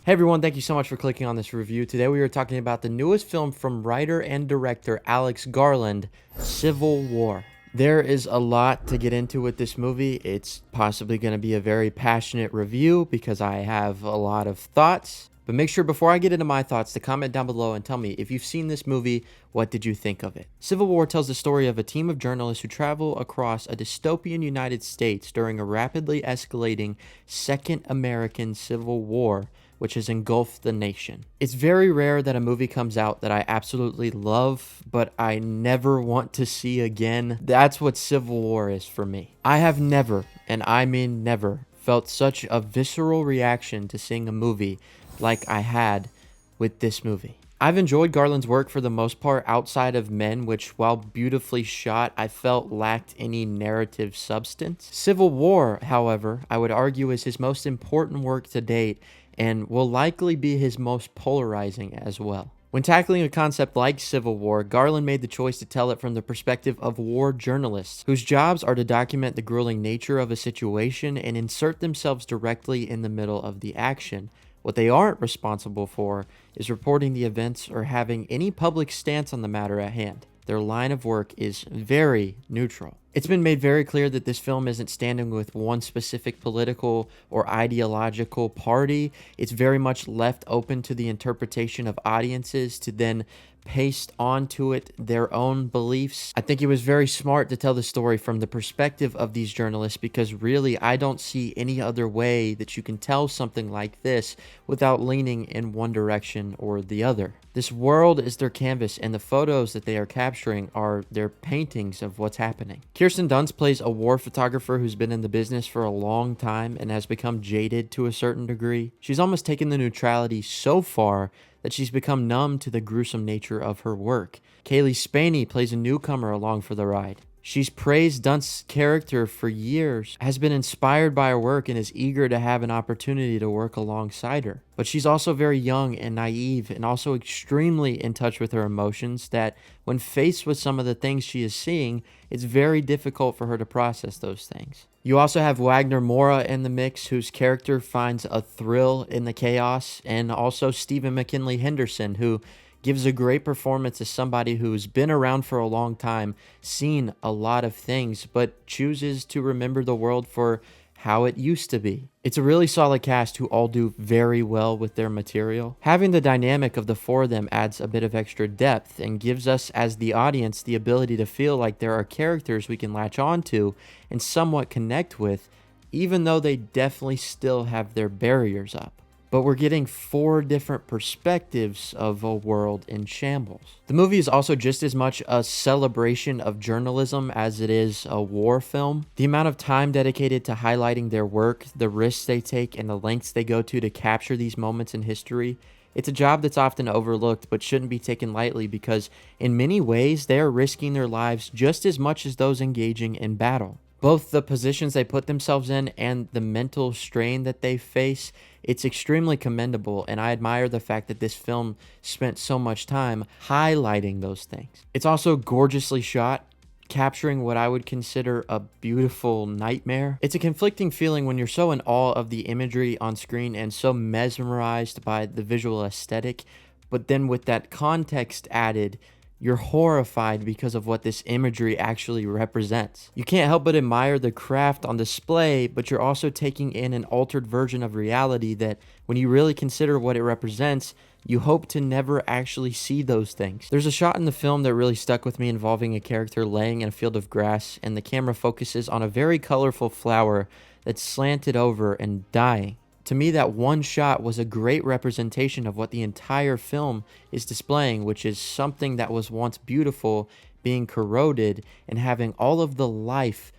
Hey everyone, thank you so much for clicking on this review. Today we are talking about the newest film from writer and director Alex Garland, Civil War. There is a lot to get into with this movie. It's possibly going to be a very passionate review because I have a lot of thoughts. But make sure before I get into my thoughts to comment down below and tell me if you've seen this movie, what did you think of it? Civil War tells the story of a team of journalists who travel across a dystopian United States during a rapidly escalating Second American Civil War, which has engulfed the nation. It's very rare that a movie comes out that I absolutely love, but I never want to see again. That's what Civil War is for me. I have never, and I mean never, felt such a visceral reaction to seeing a movie like I had with this movie. I've enjoyed Garland's work for the most part outside of Men, which, while beautifully shot, I felt lacked any narrative substance. Civil War, however, I would argue is his most important work to date and will likely be his most polarizing as well. When tackling a concept like Civil War, Garland made the choice to tell it from the perspective of war journalists, whose jobs are to document the grueling nature of a situation and insert themselves directly in the middle of the action. What they aren't responsible for is reporting the events or having any public stance on the matter at hand. Their line of work is very neutral. It's been made very clear that this film isn't standing with one specific political or ideological party. It's very much left open to the interpretation of audiences to then paste onto it their own beliefs. I think it was very smart to tell the story from the perspective of these journalists because really I don't see any other way that you can tell something like this without leaning in one direction or the other. This world is their canvas, and the photos that they are capturing are their paintings of what's happening. Kirsten Dunst plays a war photographer who's been in the business for a long time and has become jaded to a certain degree. She's almost taken the neutrality so far that she's become numb to the gruesome nature of her work. Kaylee Spaney plays a newcomer along for the ride. She's praised Dunst's character for years, has been inspired by her work, and is eager to have an opportunity to work alongside her. But she's also very young and naive and also extremely in touch with her emotions that when faced with some of the things she is seeing, it's very difficult for her to process those things. You also have Wagner Moura in the mix, whose character finds a thrill in the chaos, and also Stephen McKinley Henderson, who gives a great performance as somebody who's been around for a long time, seen a lot of things, but chooses to remember the world for how it used to be. It's a really solid cast who all do very well with their material. Having the dynamic of the four of them adds a bit of extra depth and gives us as the audience the ability to feel like there are characters we can latch onto and somewhat connect with, even though they definitely still have their barriers up. But we're getting four different perspectives of a world in shambles. The movie is also just as much a celebration of journalism as it is a war film. The amount of time dedicated to highlighting their work, the risks they take, and the lengths they go to capture these moments in history, it's a job that's often overlooked but shouldn't be taken lightly because in many ways they are risking their lives just as much as those engaging in battle. Both the positions they put themselves in and the mental strain that they face, it's extremely commendable, and I admire the fact that this film spent so much time highlighting those things. It's also gorgeously shot, capturing what I would consider a beautiful nightmare. It's a conflicting feeling when you're so in awe of the imagery on screen and so mesmerized by the visual aesthetic, but then with that context added, you're horrified because of what this imagery actually represents. You can't help but admire the craft on display, but you're also taking in an altered version of reality that, when you really consider what it represents, you hope to never actually see those things. There's a shot in the film that really stuck with me involving a character laying in a field of grass, and the camera focuses on a very colorful flower that's slanted over and dying. To me, that one shot was a great representation of what the entire film is displaying, which is something that was once beautiful being corroded and having all of the life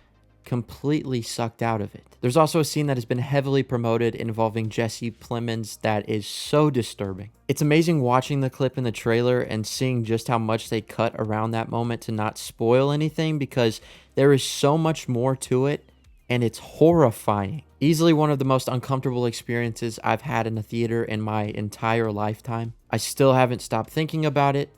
completely sucked out of it. There's also a scene that has been heavily promoted involving Jesse Plemons that is so disturbing. It's amazing watching the clip in the trailer and seeing just how much they cut around that moment to not spoil anything because there is so much more to it and it's horrifying. Easily one of the most uncomfortable experiences I've had in a theater in my entire lifetime. I still haven't stopped thinking about it.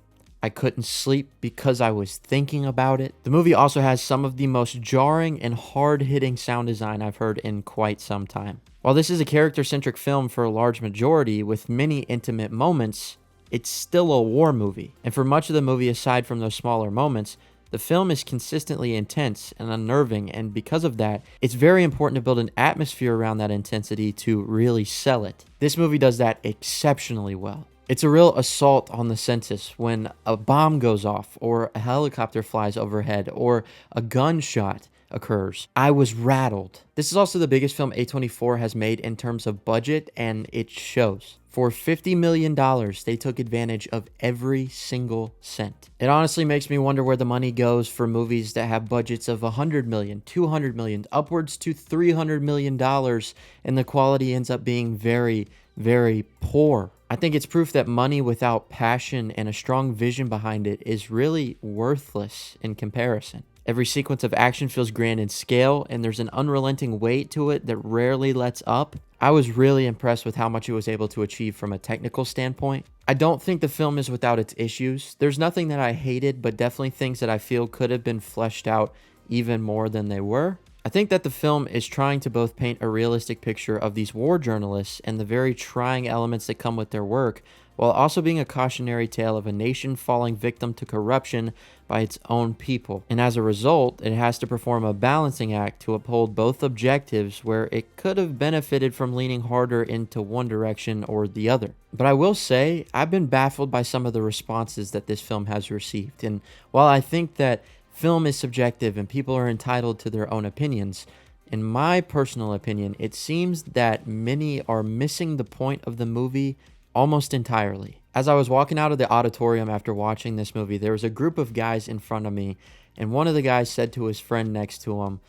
I couldn't sleep because I was thinking about it. The movie also has some of the most jarring and hard-hitting sound design I've heard in quite some time. While this is a character-centric film for a large majority with many intimate moments, it's still a war movie. And for much of the movie, aside from those smaller moments, the film is consistently intense and unnerving, and because of that, it's very important to build an atmosphere around that intensity to really sell it. This movie does that exceptionally well. It's a real assault on the senses when a bomb goes off, or a helicopter flies overhead, or a gunshot occurs. I was rattled. This is also the biggest film A24 has made in terms of budget, and it shows. For $50 million, they took advantage of every single cent. It honestly makes me wonder where the money goes for movies that have budgets of $100 million, $200 million, upwards to $300 million, and the quality ends up being very, very poor. I think it's proof that money without passion and a strong vision behind it is really worthless in comparison. Every sequence of action feels grand in scale, and there's an unrelenting weight to it that rarely lets up. I was really impressed with how much it was able to achieve from a technical standpoint. I don't think the film is without its issues. There's nothing that I hated, but definitely things that I feel could have been fleshed out even more than they were. I think that the film is trying to both paint a realistic picture of these war journalists and the very trying elements that come with their work, while also being a cautionary tale of a nation falling victim to corruption by its own people. And as a result, it has to perform a balancing act to uphold both objectives where it could have benefited from leaning harder into one direction or the other. But I will say, I've been baffled by some of the responses that this film has received. And while I think that film is subjective and people are entitled to their own opinions, in my personal opinion, it seems that many are missing the point of the movie almost entirely. As I was walking out of the auditorium after watching this movie, there was a group of guys in front of me, and one of the guys said to his friend next to him,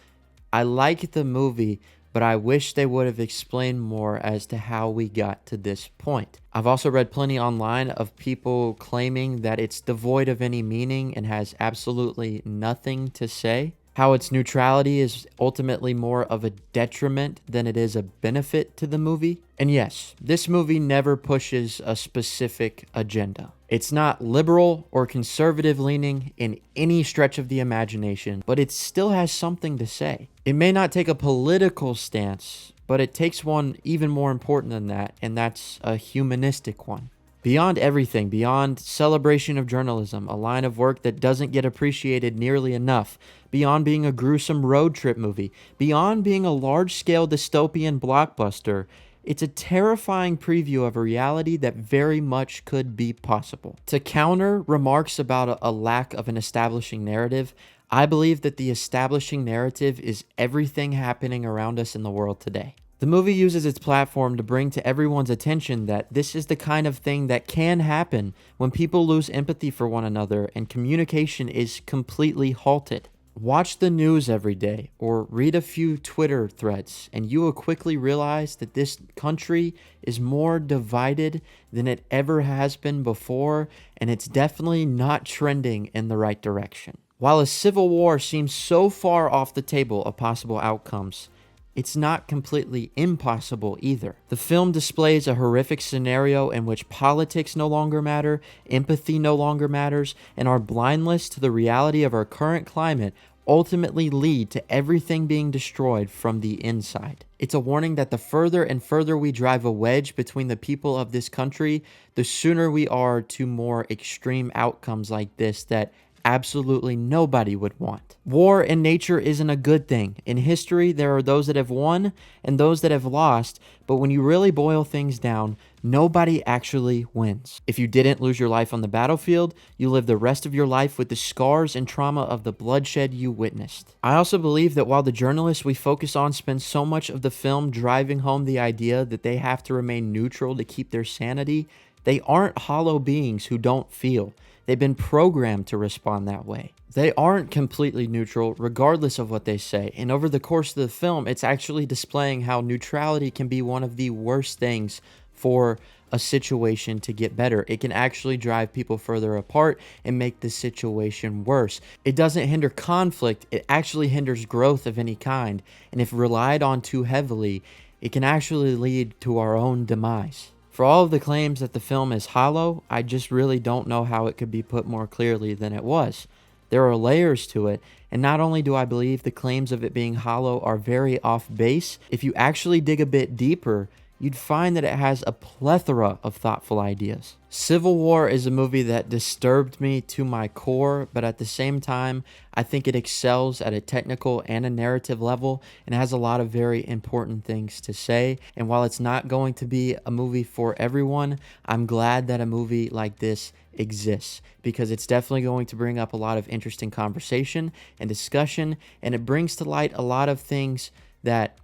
"I like the movie, but I wish they would have explained more as to how we got to this point." I've also read plenty online of people claiming that it's devoid of any meaning and has absolutely nothing to say. How its neutrality is ultimately more of a detriment than it is a benefit to the movie. And yes, this movie never pushes a specific agenda. It's not liberal or conservative leaning in any stretch of the imagination, but it still has something to say. It may not take a political stance, but it takes one even more important than that, and that's a humanistic one. Beyond everything, beyond celebration of journalism, a line of work that doesn't get appreciated nearly enough, beyond being a gruesome road trip movie, beyond being a large-scale dystopian blockbuster, it's a terrifying preview of a reality that very much could be possible. To counter remarks about a lack of an establishing narrative, I believe that the establishing narrative is everything happening around us in the world today. The movie uses its platform to bring to everyone's attention that this is the kind of thing that can happen when people lose empathy for one another and communication is completely halted. Watch the news every day or read a few Twitter threads, and you will quickly realize that this country is more divided than it ever has been before, and it's definitely not trending in the right direction. While a civil war seems so far off the table of possible outcomes, it's not completely impossible either. The film displays a horrific scenario in which politics no longer matter, empathy no longer matters, and our blindness to the reality of our current climate ultimately lead to everything being destroyed from the inside. It's a warning that the further and further we drive a wedge between the people of this country, the sooner we are to more extreme outcomes like this that absolutely nobody would want. War in nature isn't a good thing. In history, there are those that have won and those that have lost, but when you really boil things down, nobody actually wins. If you didn't lose your life on the battlefield, you live the rest of your life with the scars and trauma of the bloodshed you witnessed. I also believe that while the journalists we focus on spend so much of the film driving home the idea that they have to remain neutral to keep their sanity, they aren't hollow beings who don't feel. They've been programmed to respond that way. They aren't completely neutral regardless of what they say, and over the course of the film, it's actually displaying how neutrality can be one of the worst things for a situation to get better. It can actually drive people further apart and make the situation worse. It doesn't hinder conflict, it actually hinders growth of any kind, and if relied on too heavily, it can actually lead to our own demise. For all of the claims that the film is hollow, I just really don't know how it could be put more clearly than it was. There are layers to it, and not only do I believe the claims of it being hollow are very off base, if you actually dig a bit deeper, you'd find that it has a plethora of thoughtful ideas. Civil War is a movie that disturbed me to my core, but at the same time, I think it excels at a technical and a narrative level and has a lot of very important things to say. And while it's not going to be a movie for everyone, I'm glad that a movie like this exists, because it's definitely going to bring up a lot of interesting conversation and discussion, and it brings to light a lot of things that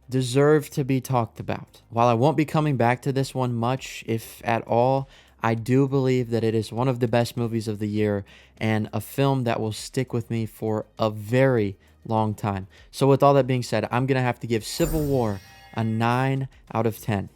deserve to be talked about. While I won't be coming back to this one much, if at all, I do believe that it is one of the best movies of the year and a film that will stick with me for a very long time. So with all that being said, I'm going to have to give Civil War a 9 out of 10.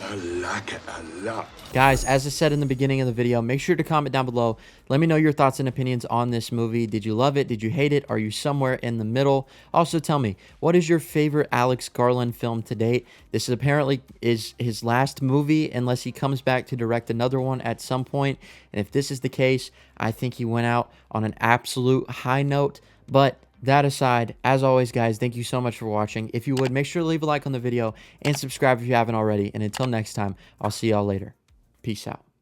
I like it a lot. Guys, as I said in the beginning of the video, make sure to comment down below. Let me know your thoughts and opinions on this movie. Did you love it? Did you hate it? Are you somewhere in the middle? Also, tell me, what is your favorite Alex Garland film to date? This is apparently his last movie, unless he comes back to direct another one at some point. And if this is the case, I think he went out on an absolute high note. But that aside, as always, guys, thank you so much for watching. If you would, make sure to leave a like on the video and subscribe if you haven't already. And until next time, I'll see y'all later. Peace out.